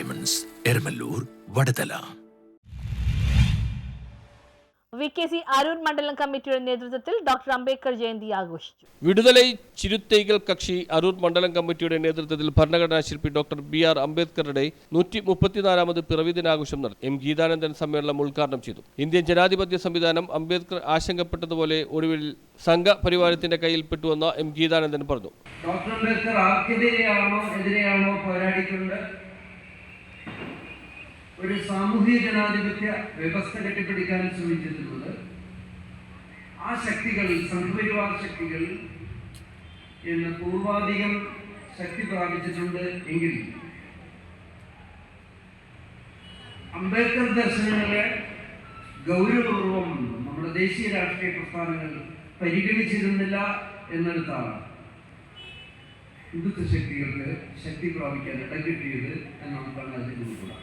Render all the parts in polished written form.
Diamonds, Eramallur, Vadathala. VKC Aroor മണ്ഡലം കമ്മിറ്റിയുടെ നേതൃത്വത്തിൽ ഡോക്ടർ അംബേദ്കർ ജയന്തി ആഘോഷിച്ചു. വിടുതലൈ ചിരുത്തൈകൾ കക്ഷി അരൂർ മണ്ഡലം കമ്മിറ്റിയുടെ നേതൃത്വത്തിൽ ഭരണഘടനാ ശില്പി ഡോക്ടർ BR അംബേദ്കറുടെ 134ാമത് പിറവി ദിനാഘോഷം നടത്തി. M. ഗീതാനന്ദൻ സമ്മേളനം ഉദ്ഘാടനം ചെയ്തു. ഇന്ത്യൻ ജനാധിപത്യ സംവിധാനം അംബേദ്കർ ആശങ്കപ്പെട്ടതുപോലെ ഒടുവിൽ സംഘപരിവാരത്തിന്റെ കയ്യിൽപ്പെട്ടുവെന്ന് M. ഗീതാനന്ദൻ പറഞ്ഞു. ഡോക്ടർ അംബേദ്കർ ആർക്കെതിരെയാണോ എതിരെയാണോ പോരാടിക്കൊണ്ട് ഒരു സാമൂഹിക ജനാധിപത്യ വ്യവസ്ഥ കെട്ടിപ്പിടിക്കാൻ ശ്രമിച്ചിരുന്നത്, ആ ശക്തികൾ, സംഘപരിവാർ ശക്തികൾ എന്ന് പൂർവാധികം ശക്തി പ്രാപിച്ചിട്ടുണ്ട് എങ്കിൽ അംബേദ്കർ ദർശനങ്ങളെ ഗൗരവപൂർവം നമ്മുടെ ദേശീയ രാഷ്ട്രീയ പ്രസ്ഥാനങ്ങൾ പരിഗണിച്ചിരുന്നില്ല എന്നിടത്താണ് ഹിന്ദുത്വ ശക്തികൾക്ക് ശക്തി പ്രാപിക്കാൻ ഇടം കിട്ടിയത് എന്ന് നമുക്കാണ് അതിൽ നിന്നുകൂടാ.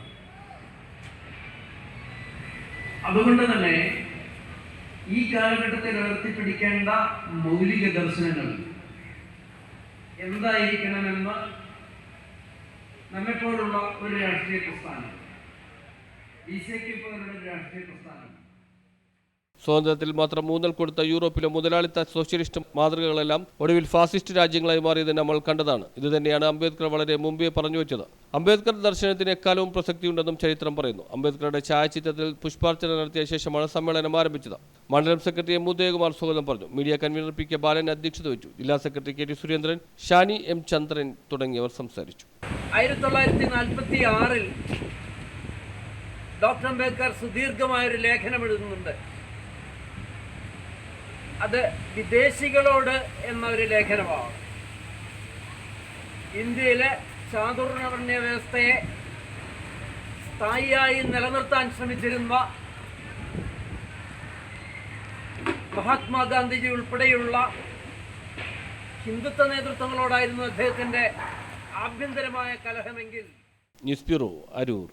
അതുകൊണ്ട് തന്നെ ഈ കാലഘട്ടത്തിൽ ഉയർത്തിപ്പിടിക്കേണ്ട മൗലിക ദർശനങ്ങൾ എന്തായിരിക്കണമെന്ന് നമ്മെപ്പോലുള്ള ഒരു രാഷ്ട്രീയ പ്രസ്ഥാനം, BJP പോലുള്ള ഒരു രാഷ്ട്രീയ പ്രസ്ഥാനം, സ്വാതന്ത്ര്യത്തിൽ മാത്രം ഊന്നൽ കൊടുത്ത യൂറോപ്പിലെ മുതലാളിത്ത സോഷ്യലിസ്റ്റ് മാതൃകകളെല്ലാം ഒടുവിൽ ഫാസിസ്റ്റ് രാജ്യങ്ങളായി മാറിയത് നമ്മൾ കണ്ടതാണ്. ഇതുതന്നെയാണ് അംബേദ്കർ വളരെ മുമ്പേ പറഞ്ഞു വെച്ചത്. അംബേദ്കർ ദർശനത്തിന് എക്കാലവും പ്രസക്തിയുണ്ടെന്നും ചരിത്രം പറയുന്നു. അംബേദ്കറുടെ ഛായാചിത്രത്തിൽ പുഷ്പാർച്ചന നടത്തിയ ശേഷമാണ് സമ്മേളനം ആരംഭിച്ചത്. മണ്ഡലം സെക്രട്ടറി M. ഉദയകുമാർ സ്വാഗതം പറഞ്ഞു. മീഡിയ കൺവീനർ PK ബാലൻ അധ്യക്ഷത വഹിച്ചു. ജില്ലാ secretary KT Surendran, Shani M. ചന്ദ്രൻ തുടങ്ങിയവർ സംസാരിച്ചു. 1946 ഡോക്ടർ അംബേദ്കർ സുദീർഘമായൊരു ലേഖനം എഴുതുന്നുണ്ട്. അത് വിദേശികളോട് എന്നൊരു ലേഖനമാണ്. ഇന്ത്യയിലെ ചാതുർവർണ്ണ വ്യവസ്ഥയെ സ്ഥായിയായി നിലനിർത്താൻ ശ്രമിച്ചിരുന്ന മഹാത്മാഗാന്ധിജി ഉൾപ്പെടെയുള്ള ഹിന്ദുത്വ നേതൃത്വങ്ങളോടായിരുന്നു അദ്ദേഹത്തിൻ്റെ ആഭ്യന്തരമായ കലഹമെങ്കിൽ. News bureau, Aroor.